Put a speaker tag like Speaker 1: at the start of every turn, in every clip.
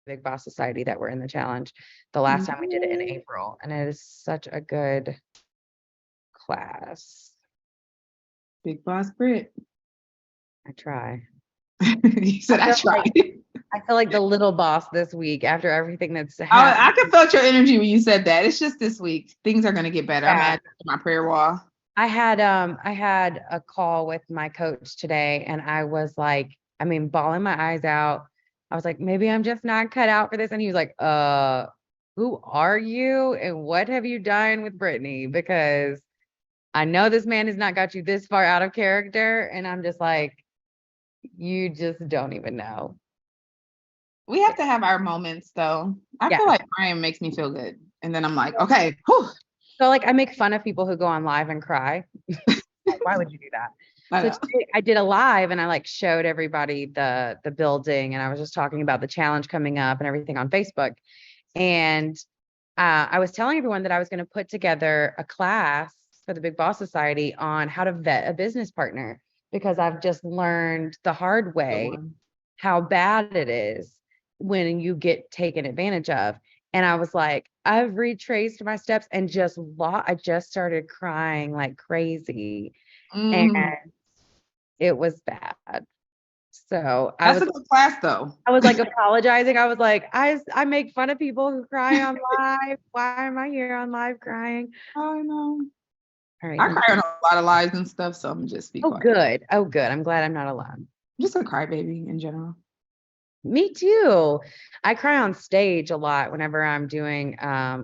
Speaker 1: Big Boss Society that were in the challenge the last time we did it in April, and it is such a good class.
Speaker 2: Big Boss Brit.
Speaker 1: I try.
Speaker 2: You said I tried.
Speaker 1: I feel like the little boss this week after everything that's
Speaker 2: I
Speaker 1: happened.
Speaker 2: can feel your energy when you said that. It's just this week. Things are going to get better. I'm adding to my prayer wall.
Speaker 1: I had a call with my coach today, and I was like, I mean, bawling my eyes out. I was like, maybe I'm just not cut out for this. And he was like, who are you and what have you done with Brittany? Because I know this man has not got you this far out of character. And I'm just like, you just don't even know.
Speaker 2: We have to have our moments though. I feel like crying makes me feel good. And then I'm like, okay. Whew.
Speaker 1: So like I make fun of people who go on live and cry. Why would you do that? So today I did a live and I like showed everybody the building, and I was just talking about the challenge coming up and everything on Facebook. And I was telling everyone that I was going to put together a class for the Big Boss Society on how to vet a business partner, because I've just learned the hard way how bad it is when you get taken advantage of. And I was like, I've retraced my steps and I just started crying like crazy. And it was bad. So
Speaker 2: that's a good class though.
Speaker 1: I was like apologizing. I was like, I make fun of people who cry on live. Why am I here on live crying?
Speaker 2: Oh no.
Speaker 1: All right.
Speaker 2: I cry on a lot of lives and stuff, so I'm just
Speaker 1: quiet. Good. Oh, good. I'm glad I'm not alone.
Speaker 2: I'm just a crybaby in general.
Speaker 1: Me too. I cry on stage a lot whenever I'm doing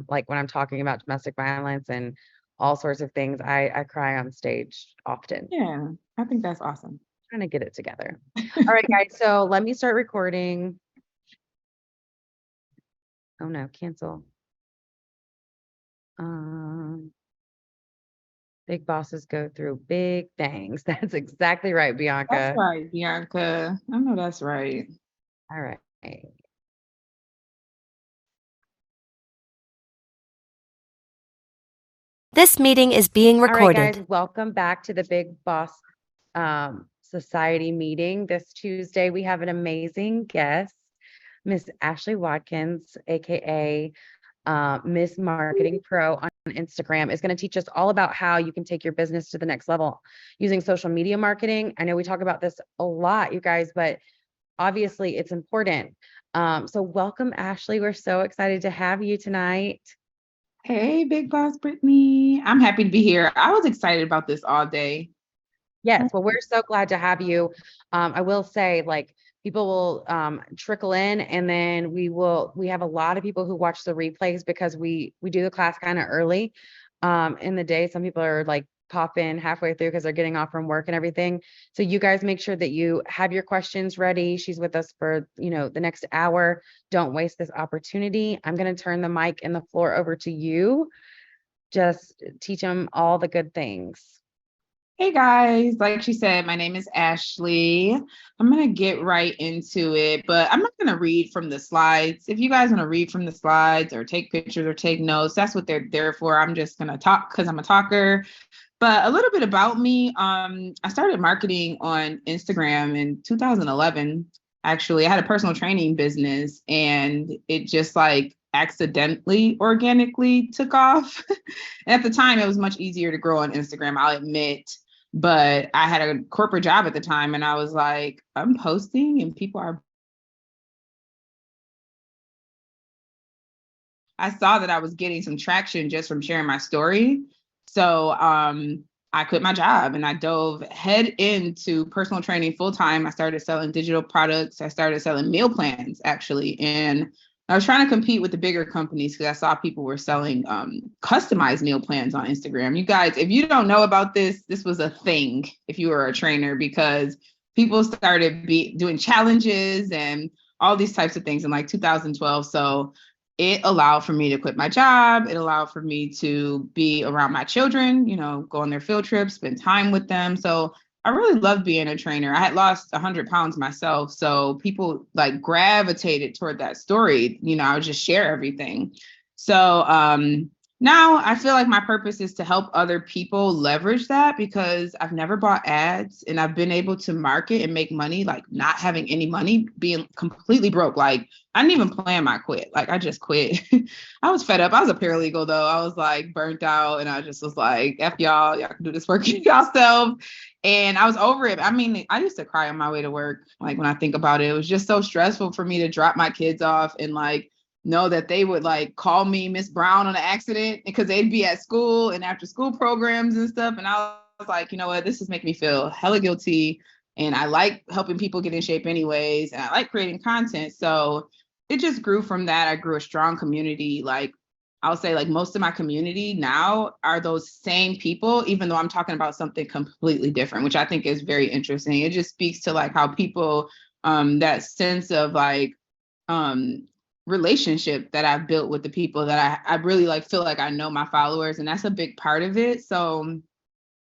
Speaker 1: like when I'm talking about domestic violence and all sorts of things. I cry on stage often.
Speaker 2: Yeah, I think that's awesome.
Speaker 1: Trying to get it together. All right, guys. So let me start recording. Oh no, cancel. Big bosses go through big things. That's exactly right, Bianca.
Speaker 2: That's right, Bianca. I know that's right.
Speaker 1: All right.
Speaker 3: This meeting is being recorded.
Speaker 1: All right, guys, welcome back to the Big Boss Society meeting. This Tuesday, we have an amazing guest, Miss Ashley Watkins, aka Miss Marketing Pro on Instagram, is going to teach us all about how you can take your business to the next level using social media marketing. I know we talk about this a lot, you guys, but obviously it's important. So welcome, Ashley. We're so excited to have you tonight.
Speaker 2: Hey, Big Boss Brittany. I'm happy to be here. I was excited about this all day.
Speaker 1: Yes, well, we're so glad to have you. I will say, like, people will trickle in, and then we have a lot of people who watch the replays because we do the class kind of early in the day. Some people are like pop in halfway through because they're getting off from work and everything. So you guys make sure that you have your questions ready. She's with us for, the next hour. Don't waste this opportunity. I'm going to turn the mic and the floor over to you. Just teach them all the good things.
Speaker 2: Hey guys, like she said, my name is Ashley. I'm going to get right into it, but I'm not going to read from the slides. If you guys want to read from the slides or take pictures or take notes, that's what they're there for. I'm just going to talk because I'm a talker. But a little bit about me, I started marketing on Instagram in 2011. Actually, I had a personal training business and it just like accidentally, organically took off. And at the time, it was much easier to grow on Instagram, I'll admit. But I had a corporate job at the time and I was like, I'm posting and people are. I saw that I was getting some traction just from sharing my story. So I quit my job and I dove head into personal training full time. I started selling digital products. I started selling meal plans, actually. And I was trying to compete with the bigger companies because I saw people were selling customized meal plans on Instagram. You guys, if you don't know about this, this was a thing if you were a trainer, because people started doing challenges and all these types of things in like 2012. So it allowed for me to quit my job. It allowed for me to be around my children, go on their field trips, spend time with them. So I really loved being a trainer. I had lost 100 pounds myself. So people like gravitated toward that story. I would just share everything. So Now I feel like my purpose is to help other people leverage that, because I've never bought ads and I've been able to market and make money, like not having any money, being completely broke. Like I didn't even plan my quit. Like I just quit. I was fed up. I was a paralegal though. I was like burnt out and I just was like, F y'all can do this work yourself. And I was over it. I mean, I used to cry on my way to work. Like when I think about it, it was just so stressful for me to drop my kids off and like know that they would like call me Miss Brown on an accident because they'd be at school and after school programs and stuff. And I was like, you know what, this is making me feel hella guilty. And I like helping people get in shape anyways. And I like creating content. So it just grew from that. I grew a strong community. Like I'll say like most of my community now are those same people, even though I'm talking about something completely different, which I think is very interesting. It just speaks to like how people, that sense of like, relationship that I've built with the people that I really like feel like I know my followers, and that's a big part of it. So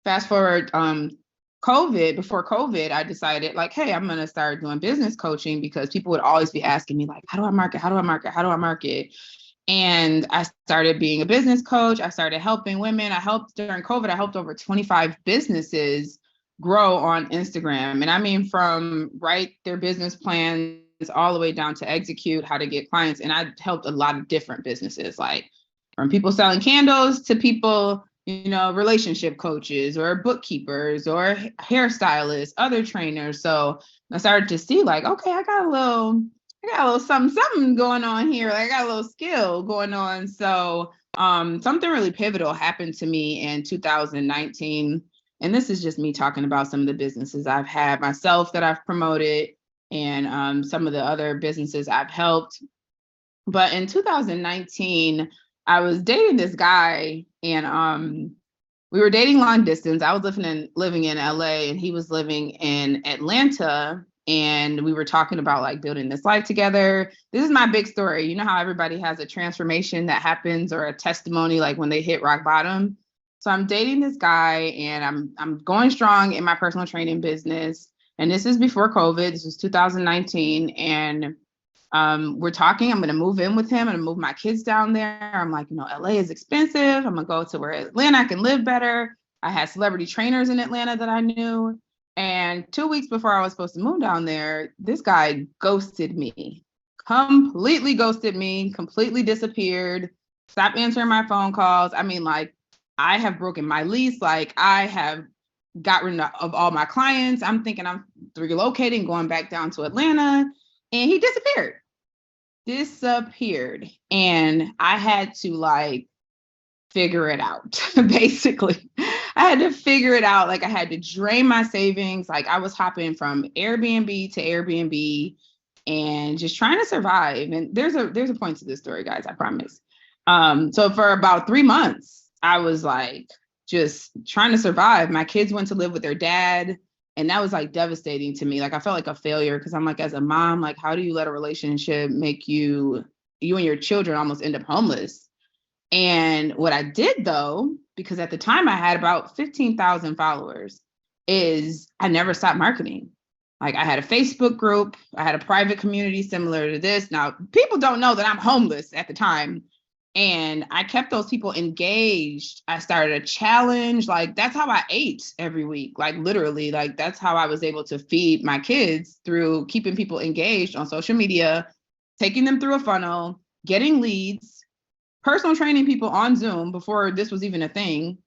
Speaker 2: fast forward, before COVID, I decided like, hey, I'm gonna start doing business coaching because people would always be asking me like, how do I market? How do I market? How do I market? And I started being a business coach. I started helping women. During COVID, I helped over 25 businesses grow on Instagram. And I mean, from write their business plans all the way down to execute, how to get clients. And I helped a lot of different businesses, like from people selling candles to people, you know, relationship coaches or bookkeepers or hairstylists, other trainers. So I started to see like, okay, I got a little something going on here. Like I got a little skill going on. So something really pivotal happened to me in 2019. And this is just me talking about some of the businesses I've had myself that I've promoted and some of the other businesses I've helped. But in 2019, I was dating this guy and we were dating long distance. I was living in LA and he was living in Atlanta. And we were talking about like building this life together. This is my big story. You know how everybody has a transformation that happens or a testimony like when they hit rock bottom. So I'm dating this guy and I'm going strong in my personal training business. And this is before COVID. This was 2019. And we're talking. I'm going to move in with him. I'm going to move my kids down there. I'm like, you know, LA is expensive. I'm going to go to where Atlanta I can live better. I had celebrity trainers in Atlanta that I knew. And 2 weeks before I was supposed to move down there, this guy ghosted me, completely disappeared, stopped answering my phone calls. I mean, like, I have broken my lease. Like, I have got rid of all my clients. I'm thinking I'm relocating, going back down to Atlanta. And he disappeared. And I had to like figure it out, basically. I had to figure it out. Like I had to drain my savings. Like I was hopping from Airbnb to Airbnb and just trying to survive. And there's a point to this story, guys, I promise. So for about 3 months, I was like just trying to survive. My kids went to live with their dad. And that was like devastating to me. Like I felt like a failure because I'm like, as a mom, like, how do you let a relationship make you and your children almost end up homeless? And what I did though, because at the time I had about 15,000 followers, is I never stopped marketing. Like I had a Facebook group, I had a private community similar to this. Now, people don't know that I'm homeless at the time. And I kept those people engaged. I started a challenge. Like that's how I ate every week. Like literally, like that's how I was able to feed my kids, through keeping people engaged on social media, taking them through a funnel, getting leads, personal training people on Zoom before this was even a thing,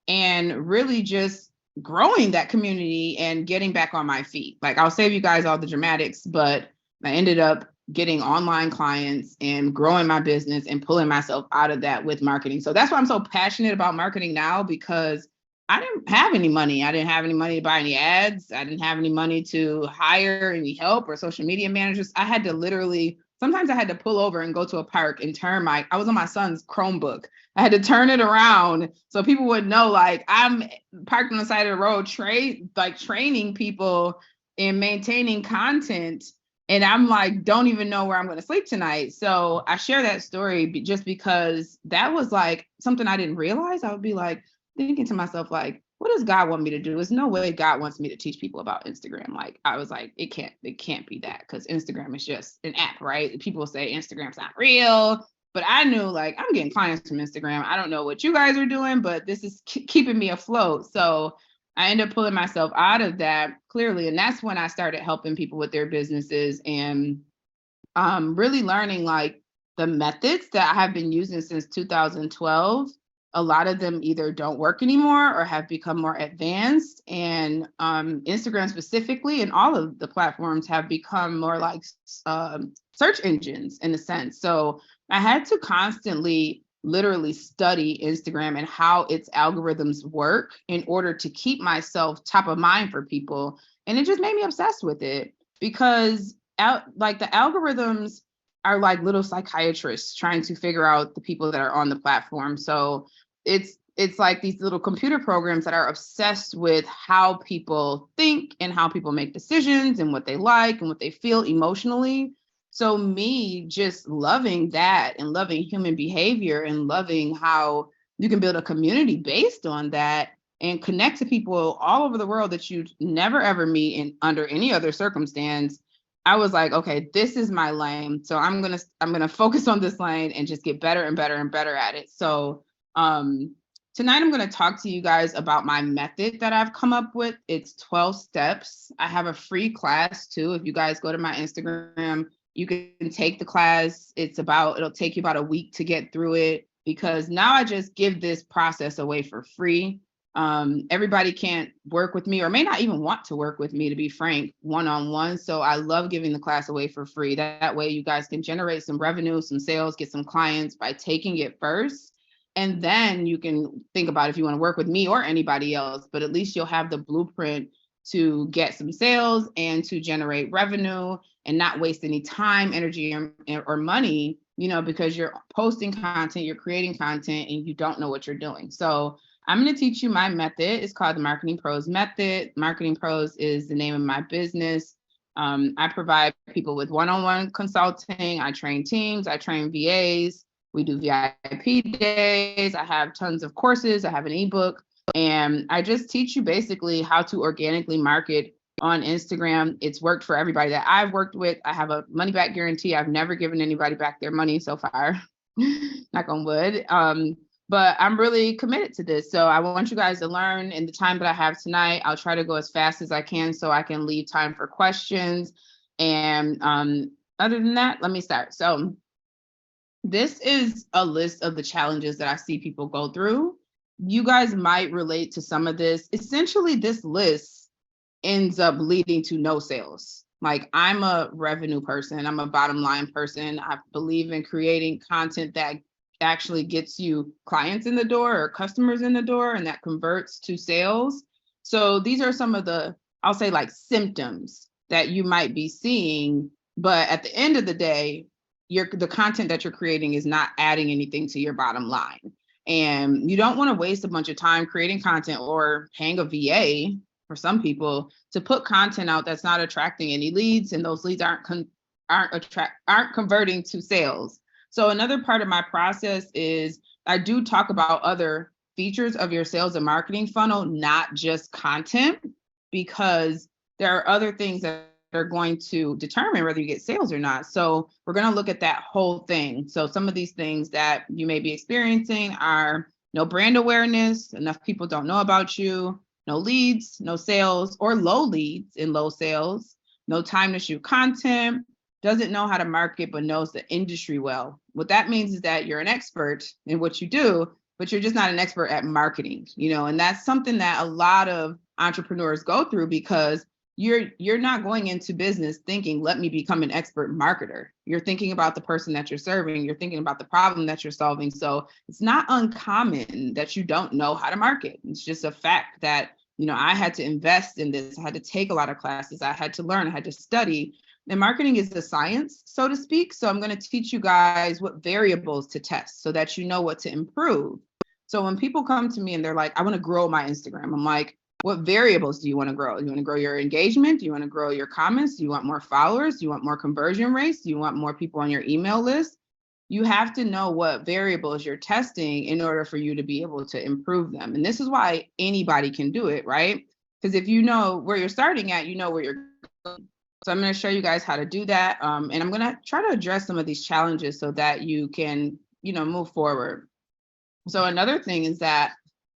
Speaker 2: and really just growing that community and getting back on my feet. Like I'll save you guys all the dramatics, but I ended up getting online clients and growing my business and pulling myself out of that with marketing. So that's why I'm so passionate about marketing now, because I didn't have any money. I didn't have any money to buy any ads. I didn't have any money to hire any help or social media managers. I had to literally, sometimes I had to pull over and go to a park and turn I was on my son's Chromebook. I had to turn it around so people would know like I'm parked on the side of the road, training people and maintaining content. And I'm like, don't even know where I'm going to sleep tonight. So I share that story just because that was like something I didn't realize. I would be like thinking to myself, like, what does God want me to do? There's no way God wants me to teach people about Instagram. Like I was like, it can't be that, because Instagram is just an app, right? People say Instagram's not real. But I knew like I'm getting clients from Instagram. I don't know what you guys are doing, but this is keeping me afloat. So I ended up pulling myself out of that clearly. And that's when I started helping people with their businesses and really learning like the methods that I have been using since 2012. A lot of them either don't work anymore or have become more advanced. And Instagram specifically and all of the platforms have become more like search engines in a sense. So I had to constantly literally study Instagram and how its algorithms work in order to keep myself top of mind for people. And it just made me obsessed with it because like the algorithms are like little psychiatrists trying to figure out the people that are on the platform. So it's like these little computer programs that are obsessed with how people think and how people make decisions and what they like and what they feel emotionally. So me just loving that and loving human behavior and loving how you can build a community based on that and connect to people all over the world that you'd never ever meet in under any other circumstance. I was like, okay, this is my lane. So I'm gonna focus on this lane and just get better and better and better at it. So tonight I'm gonna talk to you guys about my method that I've come up with. It's 12 steps. I have a free class too. If you guys go to my Instagram, you can take the class. It'll take you about a week to get through it because now I just give this process away for free. Everybody can't work with me or may not even want to work with me, to be frank, one-on-one. So I love giving the class away for free. That way you guys can generate some revenue, some sales, get some clients by taking it first. And then you can think about if you want to work with me or anybody else, but at least you'll have the blueprint to get some sales and to generate revenue and not waste any time, energy, or money, because you're posting content, you're creating content, and you don't know what you're doing. So I'm going to teach you my method. It's called the Marketing Pros Method. Marketing Pros is the name of my business. I provide people with one-on-one consulting. I train teams. I train VAs. We do VIP days. I have tons of courses. I have an ebook. And I just teach you basically how to organically market on Instagram. It's worked for everybody that I've worked with. I have a money back guarantee. I've never given anybody back their money so far, knock on wood. But I'm really committed to this. So I want you guys to learn in the time that I have tonight. I'll try to go as fast as I can so I can leave time for questions. And other than that, let me start. So this is a list of the challenges that I see people go through. You guys might relate to some of this. Essentially, this list ends up leading to no sales. Like, I'm a revenue person. I'm a bottom line person. I believe in creating content that actually gets you clients in the door or customers in the door and that converts to sales. So these are some of the, I'll say, like, symptoms that you might be seeing. But at the end of the day, the content that you're creating is not adding anything to your bottom line. And you don't want to waste a bunch of time creating content or paying a VA for some people to put content out that's not attracting any leads, and those leads aren't converting to sales. So another part of my process is I do talk about other features of your sales and marketing funnel, not just content, because there are other things that are going to determine whether you get sales or not. So we're going to look at that whole thing. So some of these things that you may be experiencing are no brand awareness, enough people don't know about you, no leads, no sales, or low leads and low sales, no time to shoot content, doesn't know how to market, but knows the industry well. What that means is that you're an expert in what you do, but you're just not an expert at marketing, and that's something that a lot of entrepreneurs go through because you're not going into business thinking, let me become an expert marketer. You're thinking about the person that you're serving. You're thinking about the problem that you're solving. So it's not uncommon that you don't know how to market. It's just a fact that, I had to invest in this. I had to take a lot of classes. I had to learn. I had to study. And marketing is the science, so to speak. So I'm going to teach you guys what variables to test so that you know what to improve. So when people come to me and they're like, I want to grow my Instagram, I'm like, what variables do you want to grow? Do you want to grow your engagement? Do you want to grow your comments? Do you want more followers? Do you want more conversion rates? Do you want more people on your email list? You have to know what variables you're testing in order for you to be able to improve them. And this is why anybody can do it, right? Because if you know where you're starting at, you know where you're going. So I'm going to show you guys how to do that. And I'm going to try to address some of these challenges so that you can move forward. So another thing is that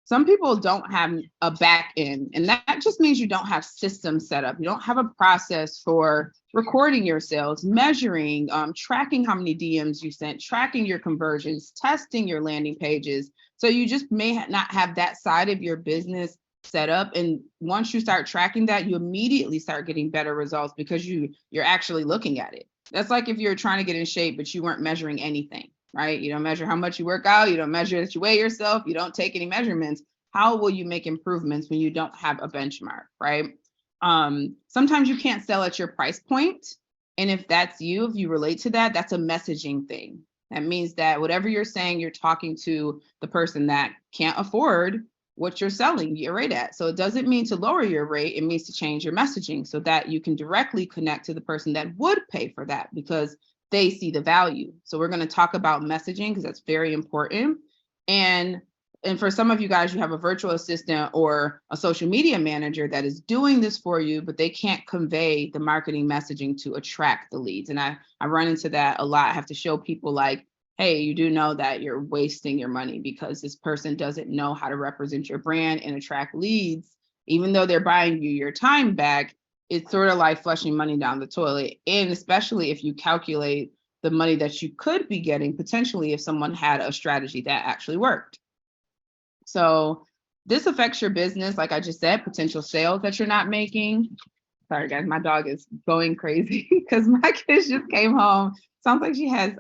Speaker 2: some people don't have a back end, and that just means you don't have systems set up. You don't have a process for recording your sales, measuring, tracking how many DMs you sent, tracking your conversions, testing your landing pages. So you just may not have that side of your business set up. And once you start tracking that, you immediately start getting better results because you're actually looking at it. That's like if you're trying to get in shape, but you weren't measuring anything. Right? You don't measure how much you work out. You don't measure that you weigh yourself. You don't take any measurements. How will you make improvements when you don't have a benchmark, right? Sometimes you can't sell at your price point. And if that's you, if you relate to that, that's a messaging thing. That means that whatever you're saying, you're talking to the person that can't afford what you're selling your rate at. So it doesn't mean to lower your rate. It means to change your messaging so that you can directly connect to the person that would pay for that because they see the value. So we're going to talk about messaging because that's very important. And for some of you guys, you have a virtual assistant or a social media manager that is doing this for you, but they can't convey the marketing messaging to attract the leads. And I run into that a lot. I have to show people like, hey, you do know that you're wasting your money because this person doesn't know how to represent your brand and attract leads, even though they're buying you your time back. It's sort of like flushing money down the toilet. And especially if you calculate the money that you could be getting potentially if someone had a strategy that actually worked. So this affects your business. Like I just said, potential sales that you're not making. Sorry guys, my dog is going crazy because my kids just came home. Sounds like she has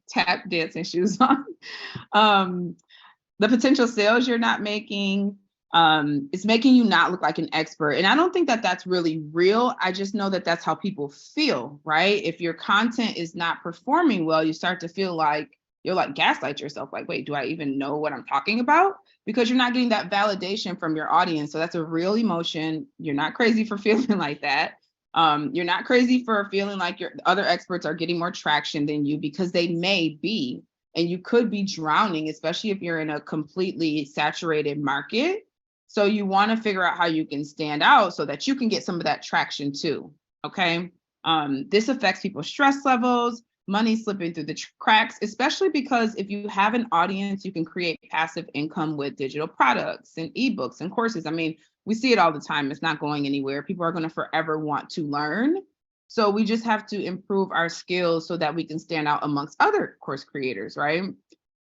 Speaker 2: tap dancing shoes on. The potential sales you're not making. It's making you not look like an expert. And I don't think that that's really real. I just know that that's how people feel, right? If your content is not performing well, you start to feel like you'll like gaslight yourself. Like, wait, do I even know what I'm talking about? Because you're not getting that validation from your audience. So that's a real emotion. You're not crazy for feeling like that. You're not crazy for feeling like your other experts are getting more traction than you because they may be, and you could be drowning, especially if you're in a completely saturated market. So you want to figure out how you can stand out so that you can get some of that traction too, okay? This affects people's stress levels, money slipping through the cracks, especially because if you have an audience, you can create passive income with digital products and ebooks and courses. I mean, we see it all the time. It's not going anywhere. People are going to forever want to learn. So we just have to improve our skills so that we can stand out amongst other course creators, right?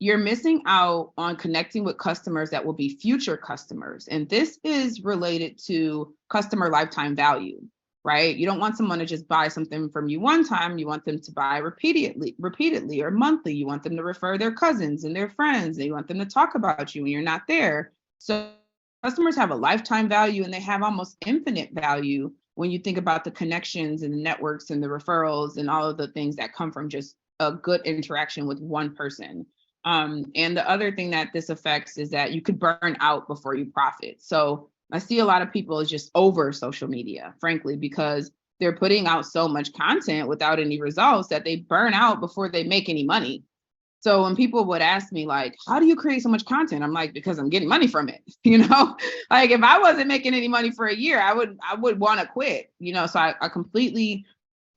Speaker 2: You're missing out on connecting with customers that will be future customers. And this is related to customer lifetime value, right? You don't want someone to just buy something from you one time. You want them to buy repeatedly or monthly. You want them to refer their cousins and their friends. And you want them to talk about you when you're not there. So customers have a lifetime value and they have almost infinite value when you think about the connections and the networks and the referrals and all of the things that come from just a good interaction with one person. And the other thing that this affects is that you could burn out before you profit. So I see a lot of people just over social media, frankly, because they're putting out so much content without any results that they burn out before they make any money. So when people would ask me like, how do you create so much content? I'm like, because I'm getting money from it. Like if I wasn't making any money for a year, I would want to quit, so I completely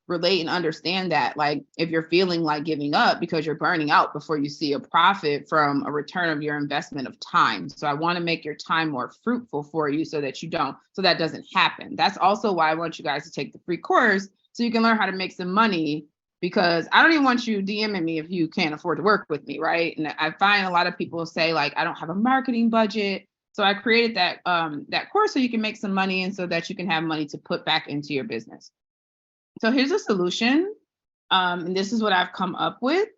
Speaker 2: relate and understand that. Like if you're feeling like giving up because you're burning out before you see a profit from a return of your investment of time. So I want to make your time more fruitful for you so that doesn't happen. That's also why I want you guys to take the free course so you can learn how to make some money, because I don't even want you DMing me if you can't afford to work with me, right? And I find a lot of people say like, I don't have a marketing budget. So I created that course so you can make some money and so that you can have money to put back into your business. So here's a solution, and this is what I've come up with,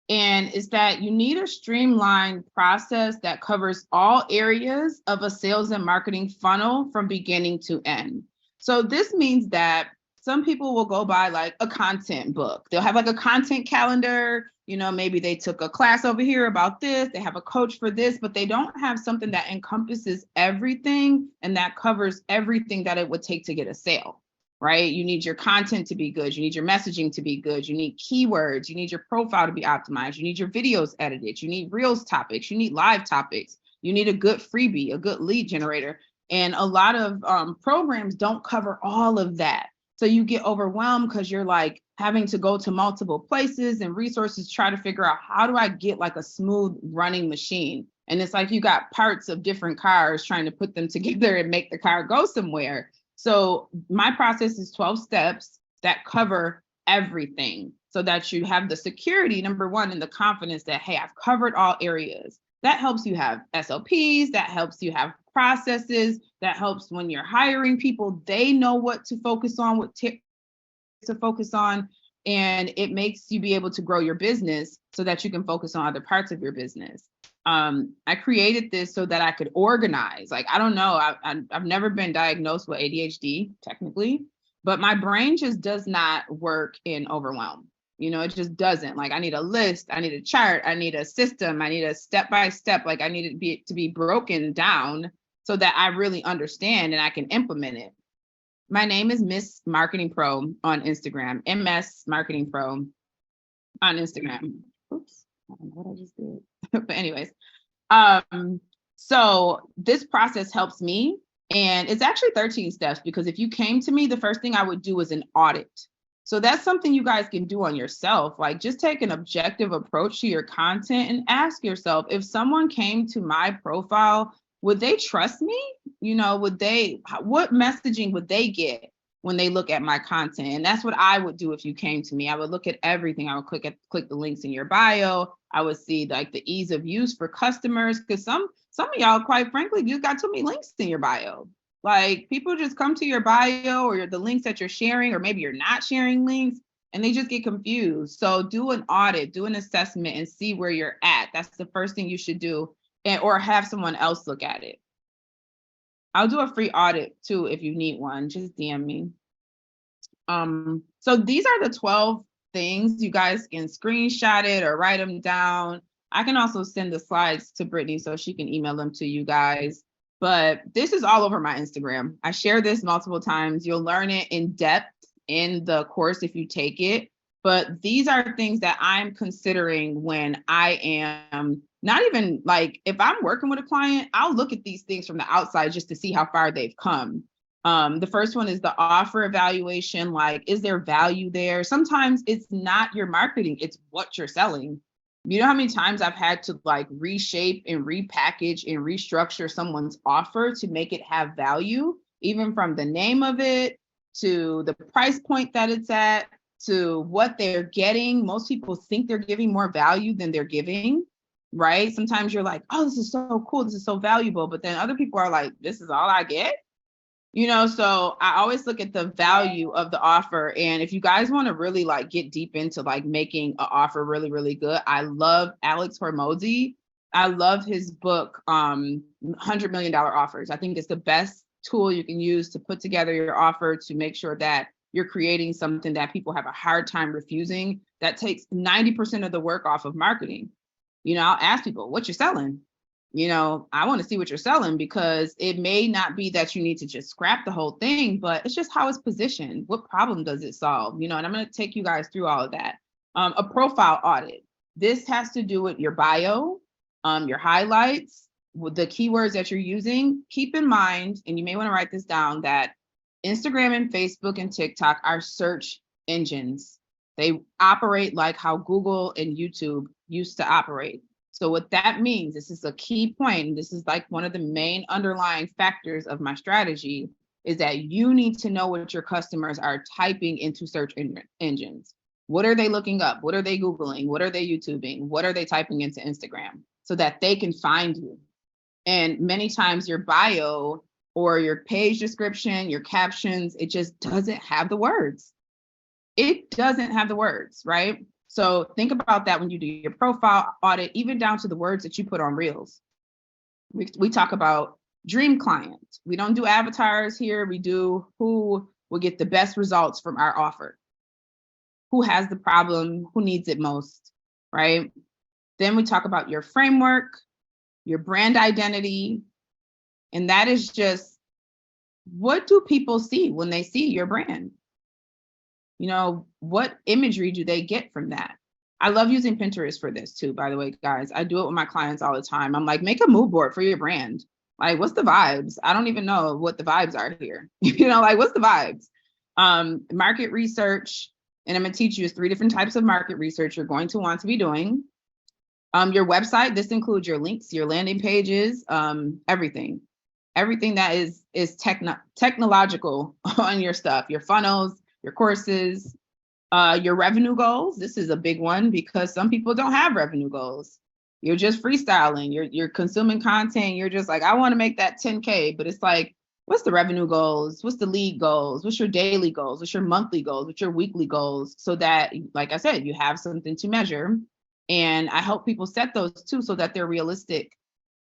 Speaker 2: and is that you need a streamlined process that covers all areas of a sales and marketing funnel from beginning to end. So this means that some people will go buy like a content book. They'll have like a content calendar, maybe they took a class over here about this, they have a coach for this, but they don't have something that encompasses everything and that covers everything that it would take to get a sale. Right? You need your content to be good. You need your messaging to be good. You need keywords. You need your profile to be optimized. You need your videos edited. You need Reels topics. You need live topics. You need a good freebie, a good lead generator. And a lot of programs don't cover all of that. So you get overwhelmed because you're like having to go to multiple places and resources, try to figure out how do I get like a smooth running machine? And it's like you got parts of different cars trying to put them together and make the car go somewhere. So my process is 12 steps that cover everything so that you have the security, number one, and the confidence that, hey, I've covered all areas. That helps you have SOPs, that helps you have processes, that helps when you're hiring people, they know what to focus on, what to focus on, and it makes you be able to grow your business so that you can focus on other parts of your business. I created this so that I could organize. Like, I don't know, I've never been diagnosed with ADHD technically, but my brain just does not work in overwhelm. You know, it just doesn't. Like, I need a list, I need a chart, I need a system, I need a step-by-step, like I need it to be broken down so that I really understand and I can implement it. My name is Miss Marketing Pro on Instagram, MS Marketing Pro on Instagram. Oops, I don't know what I just did. But anyways, so this process helps me, and it's actually 13 steps, because if you came to me, the first thing I would do is an audit. So that's something you guys can do on yourself. Like, just take an objective approach to your content and ask yourself, if someone came to my profile, would they trust me? You know, what messaging would they get when they look at my content? And that's what I would do if you came to me. I would look at everything. I would click the links in your bio. I would see like the ease of use for customers, because some of y'all, quite frankly, just got too many links in your bio. Like, people just come to your bio or the links that you're sharing, or maybe you're not sharing links, and they just get confused. So do an audit, do an assessment, and see where you're at. That's the first thing you should do, or have someone else look at it. I'll do a free audit too if you need one. Just DM me. So these are the 12 things. You guys can screenshot it or write them down. I can also send the slides to Brittany so she can email them to you guys. But this is all over my Instagram. I share this multiple times. You'll learn it in depth in the course if you take it. But these are things that I'm considering when I am not even, like, if I'm working with a client, I'll look at these things from the outside just to see how far they've come. The first one is the offer evaluation. Like, is there value there? Sometimes it's not your marketing, it's what you're selling. You know how many times I've had to like reshape and repackage and restructure someone's offer to make it have value, even from the name of it to the price point that it's at to what they're getting. Most people think they're giving more value than they're giving, right? Sometimes you're like, oh, this is so cool, this is so valuable. But then other people are like, this is all I get. You know, so I always look at the value of the offer. And if you guys want to really like get deep into like making an offer really, really good, I love Alex Hormozi. I love his book, $100 Million Offers. I think it's the best tool you can use to put together your offer to make sure that you're creating something that people have a hard time refusing. That takes 90% of the work off of marketing. You know, I'll ask people, what you're selling? You know, I want to see what you're selling, because it may not be that you need to just scrap the whole thing, but it's just how it's positioned. What problem does it solve? You know, and I'm going to take you guys through all of that. A profile audit. This has to do with your bio, your highlights, with the keywords that you're using. Keep in mind, and you may want to write this down, that Instagram and Facebook and TikTok are search engines. They operate like how Google and YouTube used to operate. So what that means, this is a key point, and this is like one of the main underlying factors of my strategy, is that you need to know what your customers are typing into search engines. What are they looking up? What are they Googling? What are they YouTubing? What are they typing into Instagram, so that they can find you? And many times your bio or your page description, your captions, it just doesn't have the words. It doesn't have the words, right? So think about that when you do your profile audit, even down to the words that you put on Reels. We talk about dream client. We don't do avatars here. We do who will get the best results from our offer. Who has the problem? Who needs it most, right? Then we talk about your framework, your brand identity. And that is just, what do people see when they see your brand? You know, what imagery do they get from that? I love using Pinterest for this too, by the way, guys. I do it with my clients all the time. I'm like, make a mood board for your brand. Like, what's the vibes? I don't even know what the vibes are here. You know, like, what's the vibes? Market research, and I'm going to teach you 3 different types of market research you're going to want to be doing. Your website, this includes your links, your landing pages, everything that is technological on your stuff, your funnels, your courses, your revenue goals. This is a big one because some people don't have revenue goals. You're just freestyling, you're consuming content. You're just like, I want to make that 10K, but it's like, what's the revenue goals? What's the lead goals? What's your daily goals? What's your monthly goals? What's your weekly goals? So that, like I said, you have something to measure. And I help people set those too, so that they're realistic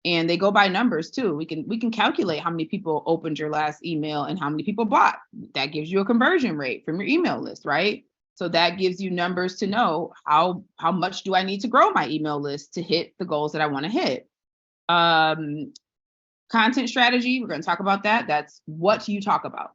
Speaker 2: and they go by numbers too. We can calculate how many people opened your last email and how many people bought. That gives you a conversion rate from your email list, right? So that gives you numbers to know how much do I need to grow my email list to hit the goals that I want to hit. Content strategy, we're going to talk about that. That's what you talk about.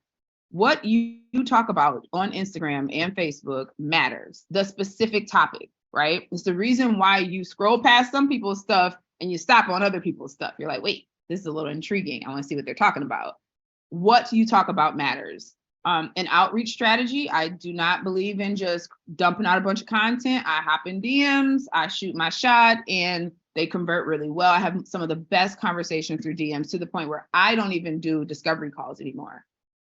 Speaker 2: What you talk about on Instagram and Facebook matters. The specific topic, right? It's the reason why you scroll past some people's stuff and you stop on other people's stuff. You're like, wait, this is a little intriguing. I want to see what they're talking about. What you talk about matters. An outreach strategy, I do not believe in just dumping out a bunch of content. I hop in DMs, I shoot my shot, and they convert really well. I have some of the best conversations through DMs, to the point where I don't even do discovery calls anymore.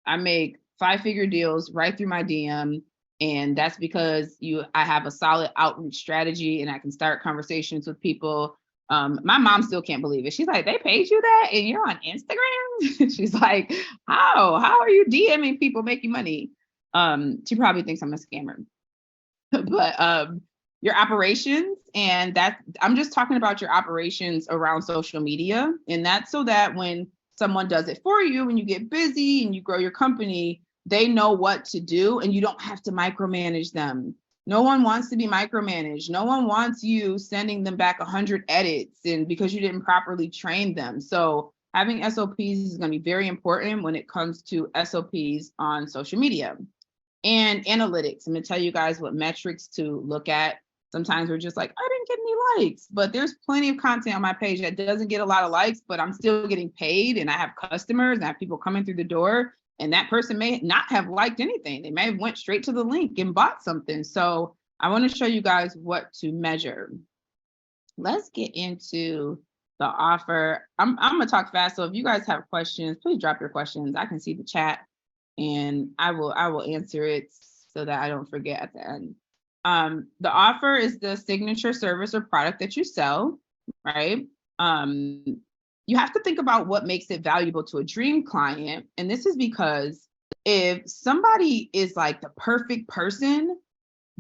Speaker 2: I make 5-figure deals right through my DM. And that's because I have a solid outreach strategy, and I can start conversations with people. My mom still can't believe it. She's like, they paid you that and you're on Instagram? She's like, how are you DMing people making money? She probably thinks I'm a scammer. But your operations, and I'm just talking about your operations around social media. And that's so that when someone does it for you, when you get busy and you grow your company, they know what to do and you don't have to micromanage them. No one wants to be micromanaged. No one wants you sending them back 100 edits and because you didn't properly train them. So having SOPs is going to be very important when it comes to SOPs on social media. And analytics, I'm going to tell you guys what metrics to look at. Sometimes we're just like, I didn't get any likes, but there's plenty of content on my page that doesn't get a lot of likes, but I'm still getting paid and I have customers and I have people coming through the door. And that person may not have liked anything. They may have went straight to the link and bought something. So I want to show you guys what to measure. Let's get into the offer. I'm going to talk fast. So if you guys have questions, please drop your questions. I can see the chat and I will answer it so that I don't forget at the end. The offer is the signature service or product that you sell, right? You have to think about what makes it valuable to a dream client. And this is because if somebody is like the perfect person,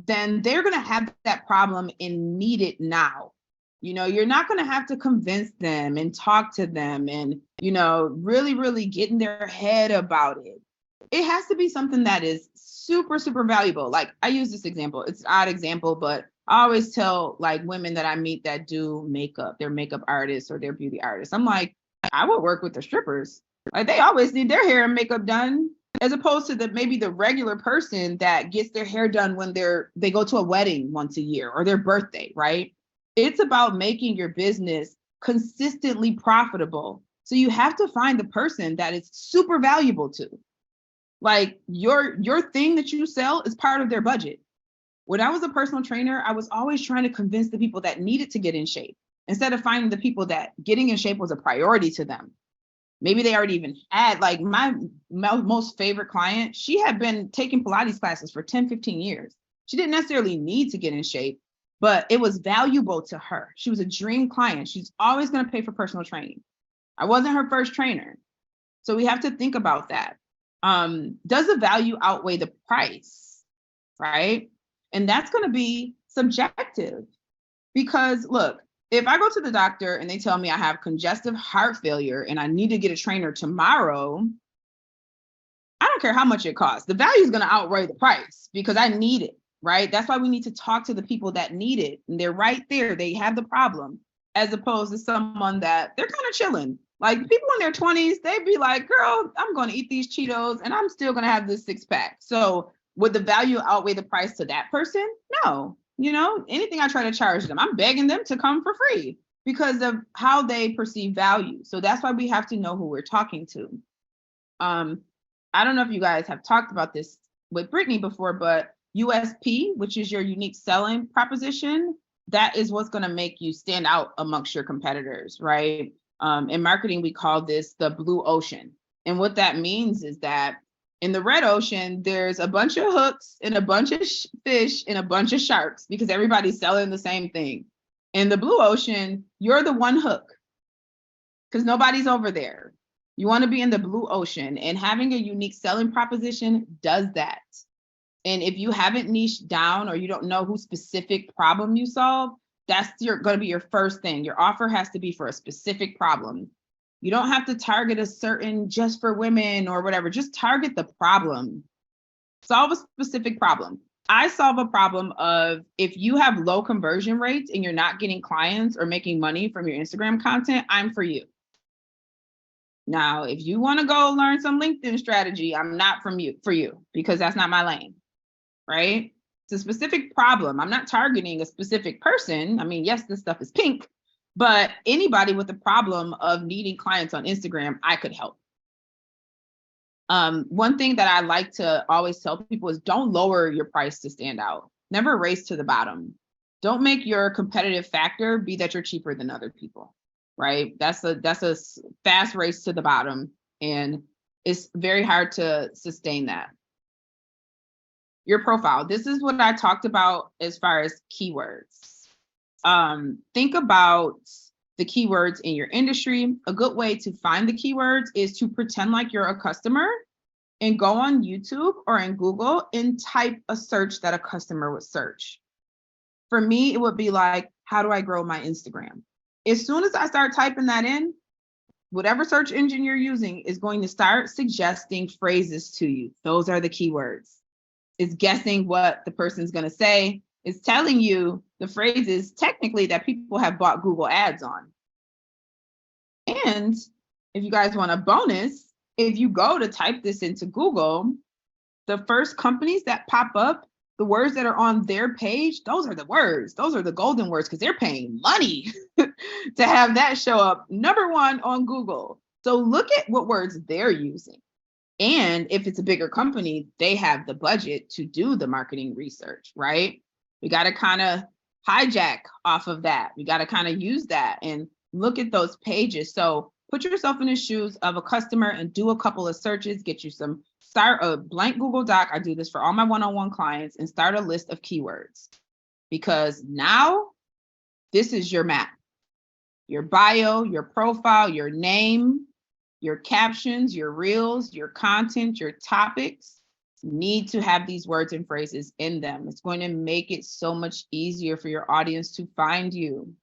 Speaker 2: then they're going to have that problem and need it now. You know, you're not going to have to convince them and talk to them and, you know, really, really get in their head about it. It has to be something that is super, super valuable. Like I use this example. It's an odd example, but I always tell like women that I meet that do makeup, they're makeup artists or they're beauty artists. I'm like, I would work with the strippers. Like they always need their hair and makeup done, as opposed to maybe the regular person that gets their hair done when they go to a wedding once a year or their birthday, right? It's about making your business consistently profitable. So you have to find the person that is super valuable to. Like your thing that you sell is part of their budget. When I was a personal trainer, I was always trying to convince the people that needed to get in shape instead of finding the people that getting in shape was a priority to them. Maybe they already even had, like my most favorite client, she had been taking Pilates classes for 10, 15 years. She didn't necessarily need to get in shape, but it was valuable to her. She was a dream client. She's always going to pay for personal training. I wasn't her first trainer. So we have to think about that. Does the value outweigh the price, right? And that's going to be subjective because look, if I go to the doctor and they tell me I have congestive heart failure and I need to get a trainer tomorrow, I don't care how much it costs. The value is going to outweigh the price because I need it, right? That's why we need to talk to the people that need it. And they're right there. They have the problem, as opposed to someone that they're kind of chilling. Like people in their 20s, they'd be like, girl, I'm going to eat these Cheetos and I'm still going to have this 6-pack. So would the value outweigh the price to that person? No. You know, anything I try to charge them, I'm begging them to come for free because of how they perceive value. So that's why we have to know who we're talking to. I don't know if you guys have talked about this with Brittany before, but USP, which is your unique selling proposition, that is what's going to make you stand out amongst your competitors, right? In marketing, we call this the blue ocean. And what that means is that in the red ocean, there's a bunch of hooks and a bunch of fish and a bunch of sharks because everybody's selling the same thing. In the blue ocean, you're the one hook because nobody's over there. You want to be in the blue ocean, and having a unique selling proposition does that. And if you haven't niched down or you don't know whose specific problem you solve, that's going to be your first thing. Your offer has to be for a specific problem. You don't have to target a certain just for women or whatever. Just target the problem. Solve a specific problem. I solve a problem of if you have low conversion rates and you're not getting clients or making money from your Instagram content, I'm for you. Now, if you want to go learn some LinkedIn strategy, I'm not for you because that's not my lane, right? It's a specific problem. I'm not targeting a specific person. I mean, yes, this stuff is pink, but anybody with a problem of needing clients on Instagram, I could help. One thing that I like to always tell people is don't lower your price to stand out. Never race to the bottom. Don't make your competitive factor be that you're cheaper than other people, right? That's a fast race to the bottom, and it's very hard to sustain that. Your profile. This is what I talked about as far as keywords. Think about the keywords in your industry. A good way to find the keywords is to pretend like you're a customer and go on YouTube or in Google and type a search that a customer would search. For me, it would be like, how do I grow my Instagram? As soon as I start typing that in, whatever search engine you're using is going to start suggesting phrases to you. Those are the keywords. It's guessing what the person's going to say. It's telling you the phrases technically that people have bought Google ads on. And if you guys want a bonus, if you go to type this into Google, the first companies that pop up, the words that are on their page, those are the words. Those are the golden words because they're paying money to have that show up #1 on Google. So look at what words they're using. And if it's a bigger company, they have the budget to do the marketing research, right? We got to kind of hijack off of that. We got to kind of use that and look at those pages. So put yourself in the shoes of a customer and do a couple of searches, start a blank Google Doc. I do this for all my one-on-one clients, and start a list of keywords, because now this is your map, your bio, your profile, your name, your captions, your reels, your content, your topics need to have these words and phrases in them. It's going to make it so much easier for your audience to find you.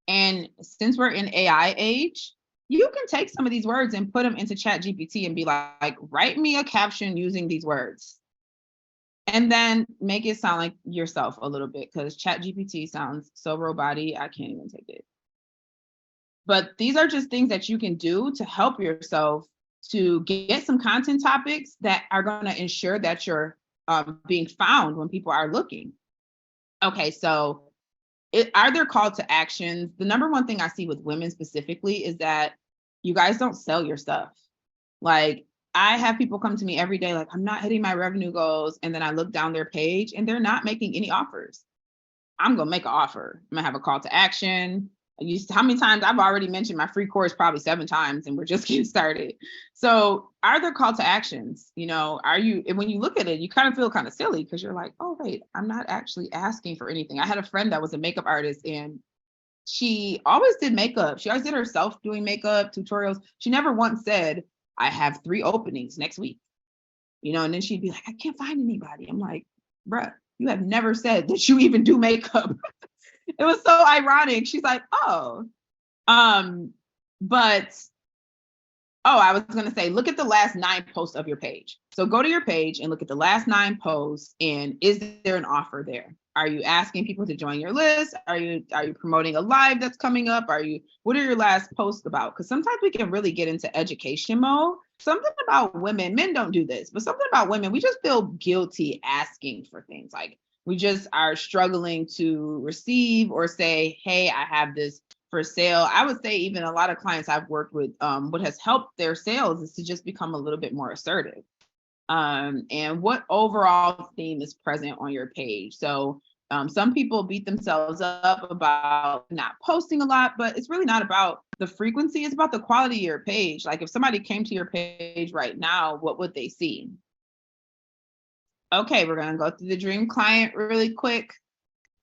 Speaker 2: And since we're in AI age, you can take some of these words and put them into ChatGPT and be like, write me a caption using these words. And then make it sound like yourself a little bit, because ChatGPT sounds so robotic, I can't even take it. But these are just things that you can do to help yourself to get some content topics that are going to ensure that you're being found when people are looking. Okay, so are there call to actions? The #1 thing I see with women specifically is that you guys don't sell your stuff. Like, I have people come to me every day like, I'm not hitting my revenue goals. And then I look down their page and they're not making any offers. I'm going to make an offer. I'm going to have a call to action. How many times I've already mentioned my free course, probably 7 times, and we're just getting started. So are there call to actions? You know, when you look at it, you kind of feel kind of silly because you're like, oh, wait, I'm not actually asking for anything. I had a friend that was a makeup artist, and she always did makeup. She always did herself doing makeup tutorials. She never once said, I have 3 openings next week, you know, and then she'd be like, I can't find anybody. I'm like, bruh, you have never said that you even do makeup. It was so ironic. She's like, oh, I was going to say, look at the last 9 posts of your page. So go to your page and look at the last 9 posts, and is there an offer there? Are you asking people to join your list? Are you promoting a live that's coming up? What are your last posts about? Because sometimes we can really get into education mode. Something about women, men don't do this, but something about women, we just feel guilty asking for things. Like, we just are struggling to receive or say, hey, I have this for sale. I would say even a lot of clients I've worked with, what has helped their sales is to just become a little bit more assertive. and what overall theme is present on your page. So some people beat themselves up about not posting a lot, but it's really not about the frequency. It's about the quality of your page. Like if somebody came to your page right now, what would they see? Okay, we're going to go through the dream client really quick.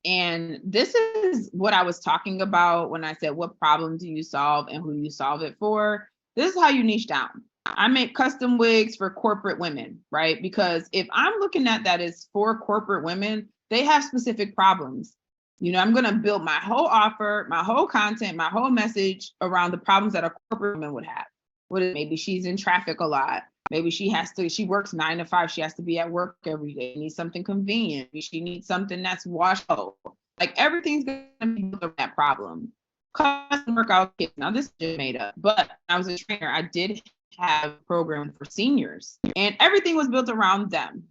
Speaker 2: And this is what I was talking about when I said, what problem do you solve and who you solve it for? This is how you niche down. I make custom wigs for corporate women, right? Because if I'm looking at that as for corporate women, they have specific problems. You know, I'm going to build my whole offer, my whole content, my whole message around the problems that a corporate woman would have. Maybe she's in traffic a lot. Maybe she works 9 to 5. She has to be at work every day. Needs something convenient. Maybe she needs something that's washable. Like everything's going to be built around that problem. Custom workout kits. Now this is just made up, but when I was a trainer, I did have a program for seniors, and everything was built around them.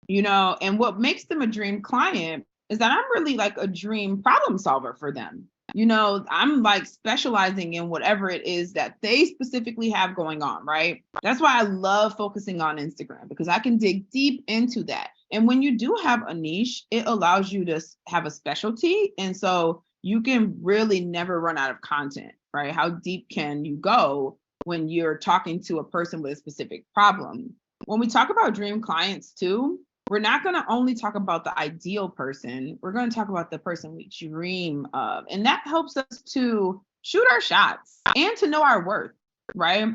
Speaker 2: You know, and what makes them a dream client is that I'm really like a dream problem solver for them. You know, I'm like specializing in whatever it is that they specifically have going on, right? That's why I love focusing on Instagram, because I can dig deep into that. And when you do have a niche, it allows you to have a specialty. And so you can really never run out of content, right? How deep can you go when you're talking to a person with a specific problem? When we talk about dream clients too, we're not going to only talk about the ideal person. We're going to talk about the person we dream of. And that helps us to shoot our shots and to know our worth, right?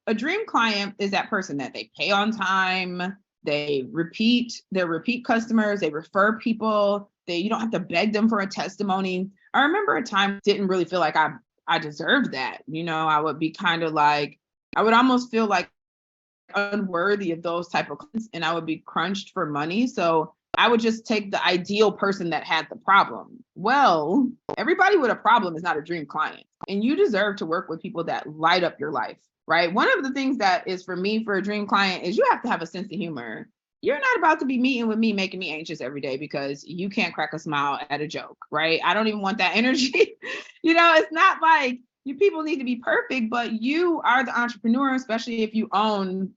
Speaker 2: A dream client is that person that they pay on time, they're repeat customers, they refer people, you don't have to beg them for a testimony. I remember a time I didn't really feel like I deserved that. You know, I would be kind of like, I would almost feel like unworthy of those type of clients, and I would be crunched for money. So I would just take the ideal person that had the problem. Well, everybody with a problem is not a dream client, and you deserve to work with people that light up your life, right? One of the things that is for me for a dream client is you have to have a sense of humor. You're not about to be meeting with me, making me anxious every day because you can't crack a smile at a joke, right? I don't even want that energy. You know, it's not like you people need to be perfect, but you are the entrepreneur, especially if you own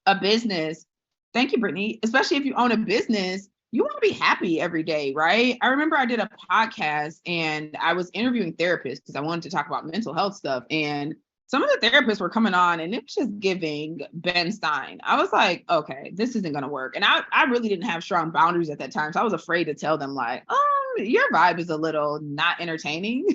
Speaker 2: a business. Thank you, Brittany. Especially if you own a business, you want to be happy every day, right? I remember I did a podcast and I was interviewing therapists because I wanted to talk about mental health stuff. And some of the therapists were coming on and it was just giving Ben Stein. I was like, okay, this isn't going to work. And I really didn't have strong boundaries at that time. So I was afraid to tell them like, your vibe is a little not entertaining.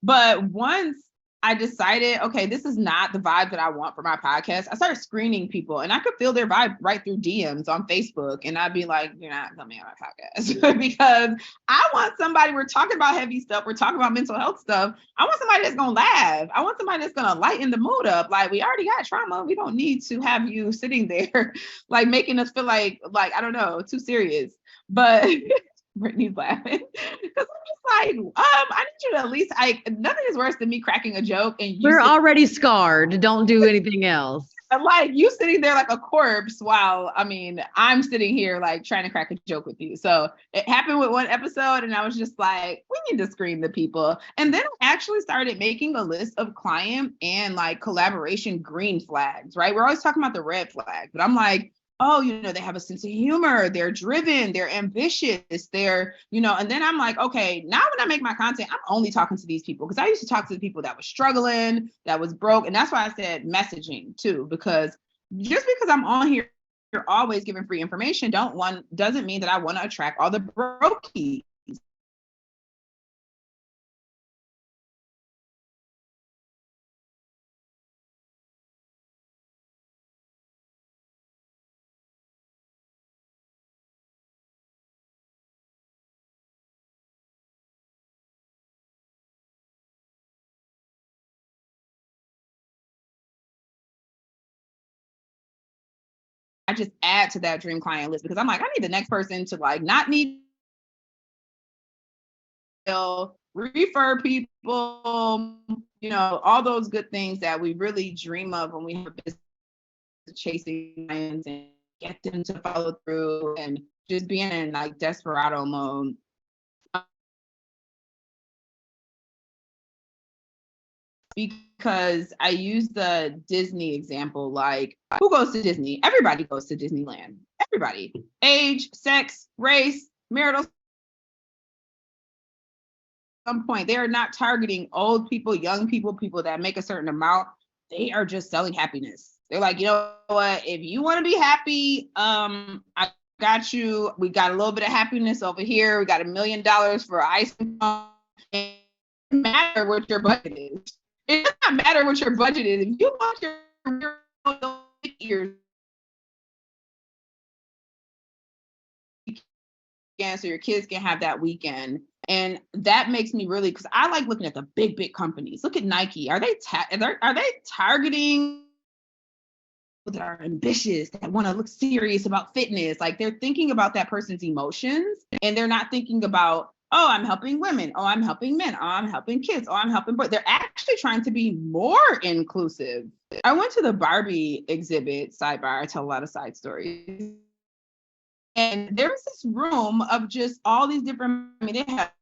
Speaker 2: But once I decided, okay, this is not the vibe that I want for my podcast, I started screening people and I could feel their vibe right through DMs on Facebook. And I'd be like, you're not coming on my podcast because I want somebody, we're talking about heavy stuff. We're talking about mental health stuff. I want somebody that's going to laugh. I want somebody that's going to lighten the mood up. Like, we already got trauma. We don't need to have you sitting there, like making us feel like, I don't know, too serious. But Brittany's laughing because I'm just like, I need you to at least, nothing is worse than me cracking a joke and
Speaker 1: we're already scarred. Don't do anything else.
Speaker 2: Like you sitting there like a corpse while I'm sitting here like trying to crack a joke with you. So it happened with one episode and I was just like, we need to screen the people. And then I actually started making a list of client and like collaboration green flags, right? We're always talking about the red flag, but I'm like, oh, you know, they have a sense of humor, they're driven, they're ambitious, they're, you know, and then I'm like, okay, now when I make my content, I'm only talking to these people because I used to talk to the people that was struggling, that was broke. And that's why I said messaging too, because just because I'm on here, you're always giving free information, doesn't mean that I want to attract all the brokies. I just add to that dream client list because I'm like, I need the next person to like not need refer people, you know, all those good things that we really dream of when we have business, chasing clients and get them to follow through and just being in like desperado mode. because I use the Disney example. Like, who goes to Disney? Everybody goes to Disneyland. Everybody. Age, sex, race, marital. Some point, they are not targeting old people, young people, people that make a certain amount. They are just selling happiness. They're like, you know what? If you want to be happy, I got you. We got a little bit of happiness over here. We got $1 million for ice cream. It doesn't matter what your budget is. It does not matter what your budget is. If you want your years, so your kids can have that weekend. And that makes me really, because I like looking at the big companies. Look at Nike. Are they targeting that are ambitious, that want to look serious about fitness? Like, they're thinking about that person's emotions, and they're not thinking about, oh, I'm helping women. Oh, I'm helping men. Oh, I'm helping kids. Oh, I'm helping boys. They're actually trying to be more inclusive. I went to the Barbie exhibit, sidebar. I tell a lot of side stories. And there was this room of just all these different, I mean, they have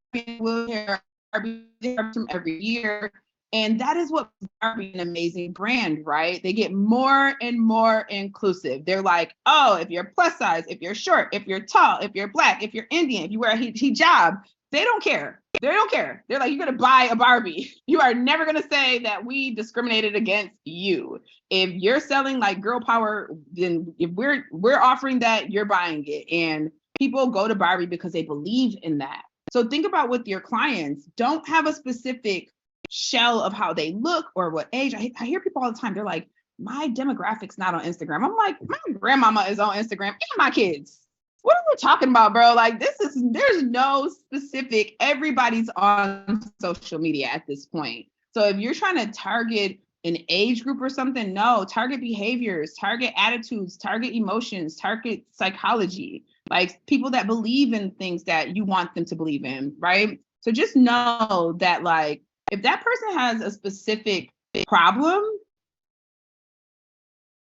Speaker 2: wheelchair Barbie from every year. And that is what Barbie an amazing brand, right? They get more and more inclusive. They're like, oh, if you're plus size, if you're short, if you're tall, if you're black, if you're Indian, if you wear a hijab, they don't care. They don't care. They're like, you're going to buy a Barbie. You are never going to say that we discriminated against you. If you're selling like girl power, then if we're offering that, you're buying it. And people go to Barbie because they believe in that. So think about with your clients, don't have a specific shell of how they look or what age. I hear people all the time. They're like, my demographic's not on Instagram. I'm like, my grandmama is on Instagram and my kids. What are we talking about, bro? Like, there's no specific, everybody's on social media at this point. So if you're trying to target an age group or something, no, target behaviors, target attitudes, target emotions, target psychology, like people that believe in things that you want them to believe in, right? So just know that, like, if that person has a specific problem,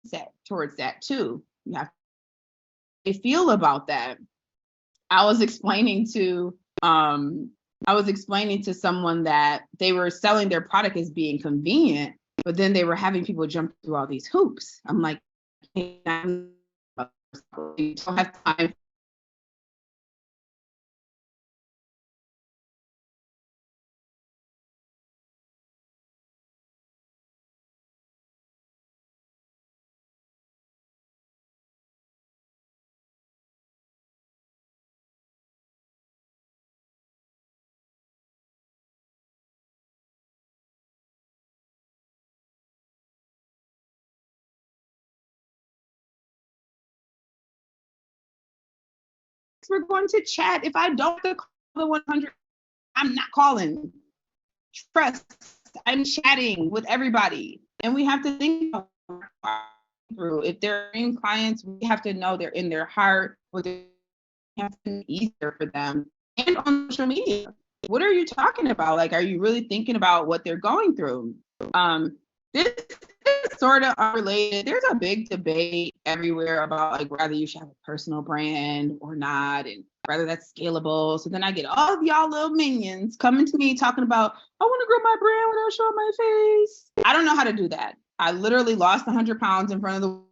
Speaker 2: set towards that too. You have to feel about that. I was explaining to someone that they were selling their product as being convenient, but then they were having people jump through all these hoops. I'm like, hey, I don't have time. We're going to chat. If I don't call the 100, I'm not calling. Trust, I'm chatting with everybody. And we have to think through, if they're in clients, we have to know they're in their heart, or they have to be easier for them. And on social media, what are you talking about? Like, are you really thinking about what they're going through? This is sort of unrelated. There's a big debate everywhere about like whether you should have a personal brand or not, and whether that's scalable. So then I get all of y'all little minions coming to me talking about, I want to grow my brand without showing my face. I don't know how to do that. I literally lost 100 pounds in front of the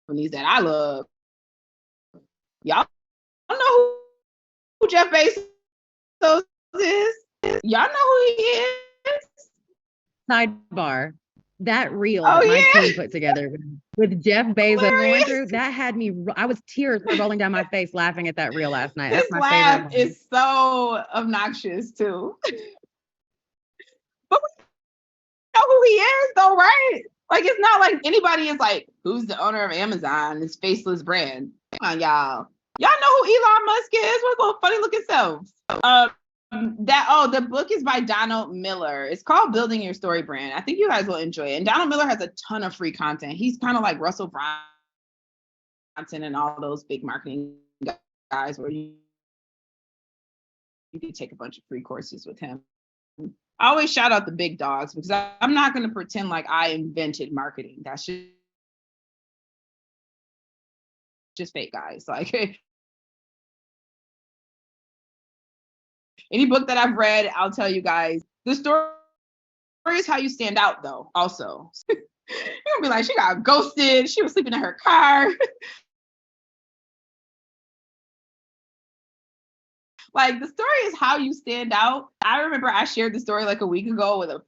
Speaker 2: companies that I love. Y'all know who Jeff Bezos is? Y'all know who he is?
Speaker 1: Sidebar. That reel that my team put together with Jeff Bezos going through, that had me, tears were rolling down my face laughing at that reel last night. That's
Speaker 2: my
Speaker 1: favorite
Speaker 2: laugh is so obnoxious too. But who he is though, right? Like, it's not like anybody is like, who's the owner of Amazon, this faceless brand? Come on, y'all. Y'all know who Elon Musk is? What little funny looking selves. The book is by Donald Miller. It's called Building Your Story Brand. I think you guys will enjoy it. And Donald Miller has a ton of free content. He's kind of like Russell Brunson and all those big marketing guys where you can take a bunch of free courses with him. I always shout out the big dogs because I'm not going to pretend like I invented marketing. That's just fake, guys. Like, any book that I've read, I'll tell you guys, the story is how you stand out, though, also. You're going to be like, she got ghosted. She was sleeping in her car. Like, the story is how you stand out. I remember I shared the story like a week ago with a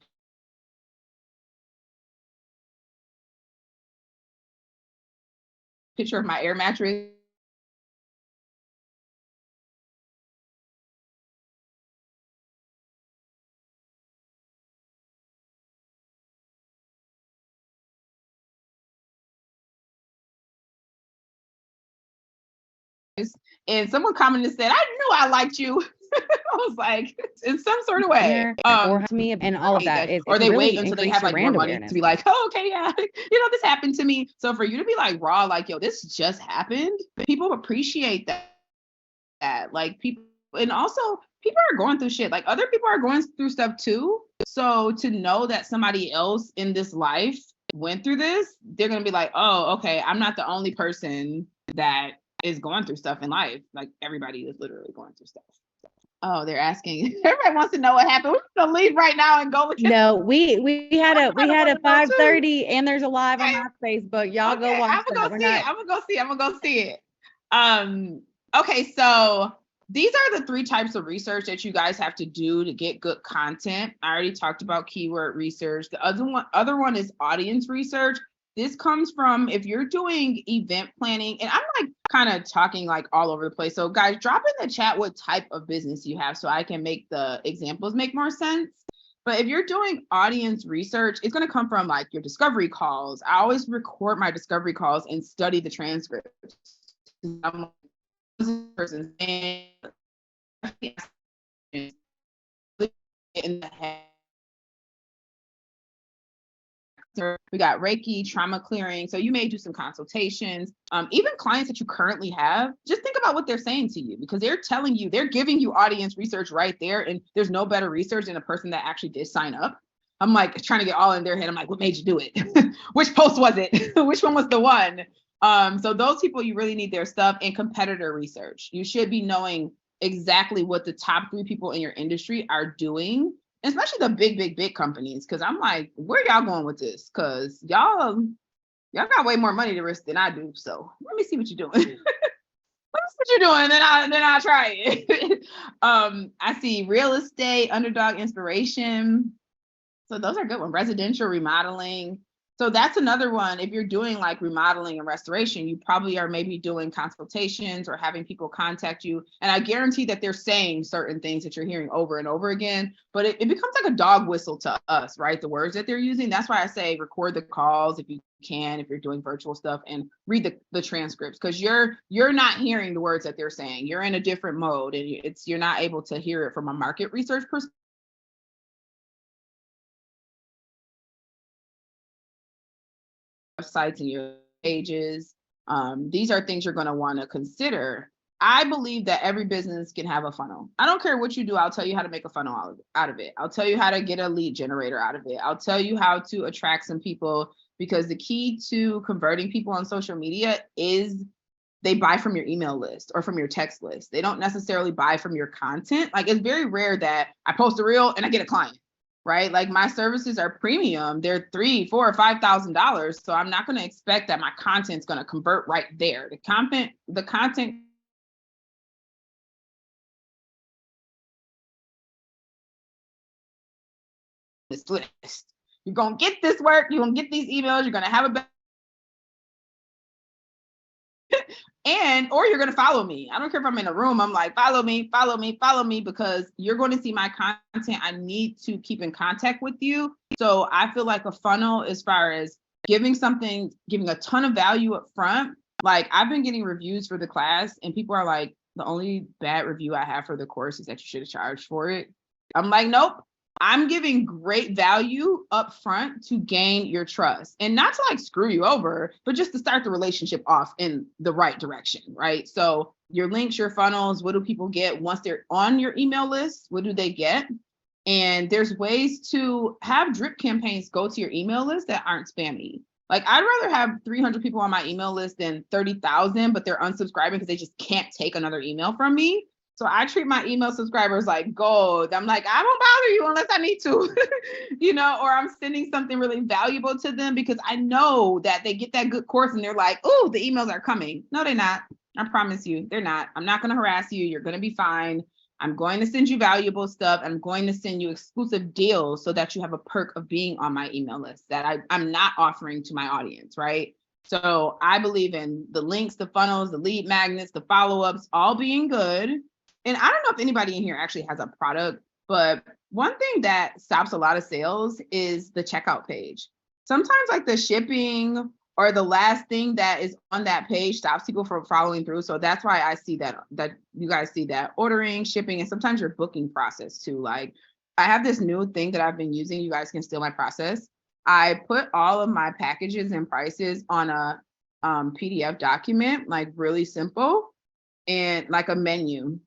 Speaker 2: picture of my air mattress. And someone commented and said, I knew I liked you. I was like, in some sort of way.
Speaker 1: Or me and all of that.
Speaker 2: Or they wait until they have like more money to be like, oh, okay, yeah, this happened to me. So for you to be like raw, like, yo, this just happened, people appreciate that. Like, people, and also people are going through shit. Like, other people are going through stuff too. So to know that somebody else in this life went through this, they're gonna be like, oh, okay, I'm not the only person that is going through stuff in life. Like, everybody is literally going through stuff. Oh, they're asking. Everybody wants to know what happened. We're gonna leave right now and go look.
Speaker 1: No, we had a 5:30 and there's a live on my Facebook. Y'all go watch
Speaker 2: I'm gonna go see it. Okay, so these are the 3 types of research that you guys have to do to get good content. I already talked about keyword research. The other one is audience research. This comes from if you're doing event planning, and I'm like kind of talking like all over the place. So guys, drop in the chat what type of business you have so I can make the examples make more sense. But if you're doing audience research, it's going to come from like your discovery calls. I always record my discovery calls and study the transcripts. I'm like, this person's in the head. We got Reiki, trauma clearing. So you may do some consultations. Even clients that you currently have, just think about what they're saying to you, because they're telling you, they're giving you audience research right there. And there's no better research than a person that actually did sign up. I'm like trying to get all in their head. I'm like, what made you do it? Which post was it? Which one was the one? So those people, you really need their stuff. And competitor research. You should be knowing exactly what the top 3 people in your industry are doing, especially the big companies. Cause I'm like, where y'all going with this? Cause y'all got way more money to risk than I do. So let me see what you're doing. Let me see what you're doing. Then I'll try it. I see real estate, underdog inspiration. So those are good ones. Residential remodeling. So that's another one. If you're doing like remodeling and restoration, you probably are maybe doing consultations or having people contact you. And I guarantee that they're saying certain things that you're hearing over and over again, but it becomes like a dog whistle to us, right? The words that they're using. That's why I say record the calls if you can, if you're doing virtual stuff, and read the transcripts, because you're not hearing the words that they're saying. You're in a different mode, and you're not able to hear it from a market research perspective. Websites and your pages. These are things you're going to want to consider. I believe that every business can have a funnel. I don't care what you do. I'll tell you how to make a funnel out of it. I'll tell you how to get a lead generator out of it. I'll tell you how to attract some people, because the key to converting people on social media is they buy from your email list or from your text list. They don't necessarily buy from your content. Like, it's very rare that I post a reel and I get a client. Right? Like, my services are premium. They're $3,000, $4,000, or $5,000. So I'm not going to expect that my content's going to convert right there. The content this list. You're going to get this work. You're going to get these emails. You're going to have a or you're going to follow me. I don't care if I'm in a room. I'm like, follow me, because you're going to see my content. I need to keep in contact with you. So I feel like a funnel, as far as giving a ton of value up front. Like, I've been getting reviews for the class and people are like, the only bad review I have for the course is that you should have charged for it. I'm like, nope. I'm giving great value up front to gain your trust, and not to like screw you over, but just to start the relationship off in the right direction, right? So your links, your funnels, what do people get once they're on your email list? What do they get? And there's ways to have drip campaigns go to your email list that aren't spammy. Like, I'd rather have 300 people on my email list than 30,000, but they're unsubscribing because they just can't take another email from me. So I treat my email subscribers like gold. I'm like, I don't bother you unless I need to, or I'm sending something really valuable to them because I know that they get that good course and they're like, oh, the emails are coming. No, they're not. I promise you, they're not. I'm not going to harass you. You're going to be fine. I'm going to send you valuable stuff. I'm going to send you exclusive deals so that you have a perk of being on my email list that I'm not offering to my audience, right? So I believe in the links, the funnels, the lead magnets, the follow-ups, all being good. And I don't know if anybody in here actually has a product, but one thing that stops a lot of sales is the checkout page. Sometimes like the shipping or the last thing that is on that page stops people from following through. So that's why I see that you guys see that ordering, shipping, and sometimes your booking process too. Like, I have this new thing that I've been using. You guys can steal my process. I put all of my packages and prices on a PDF document, like really simple, and like a menu.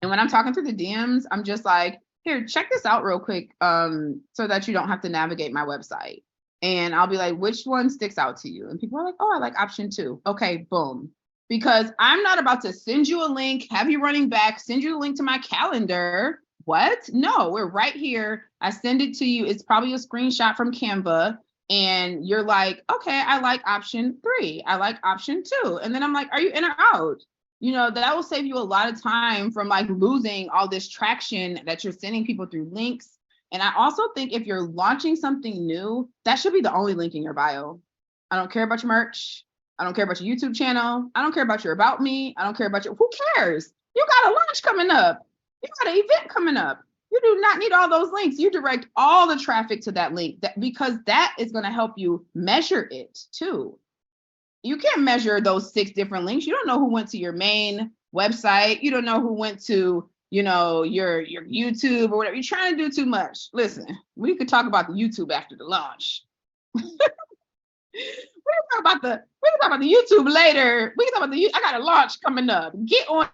Speaker 2: And when I'm talking through the DMs, I'm just like, here, check this out real quick, so that you don't have to navigate my website. And I'll be like, which one sticks out to you? And people are like, oh, I like option 2. Okay, boom. Because I'm not about to send you a link, have you running back, send you a link to my calendar. What? No, we're right here. I send it to you. It's probably a screenshot from Canva. And you're like, okay, I like option 3. I like option 2. And then I'm like, are you in or out? That will save you a lot of time from like losing all this traction that you're sending people through links. And I also think if you're launching something new, that should be the only link in your bio. I don't care about your merch. I don't care about your YouTube channel. I don't care about your about me. I don't care about who cares? You got a launch coming up. You got an event coming up. You do not need all those links. You direct all the traffic to that link because that is going to help you measure it too. You can't measure those 6 different links. You don't know who went to your main website. You don't know who went to, your YouTube or whatever. You're trying to do too much. Listen, we could talk about the YouTube after the launch. We can talk about the YouTube later. We can talk about I got a launch coming up. Get on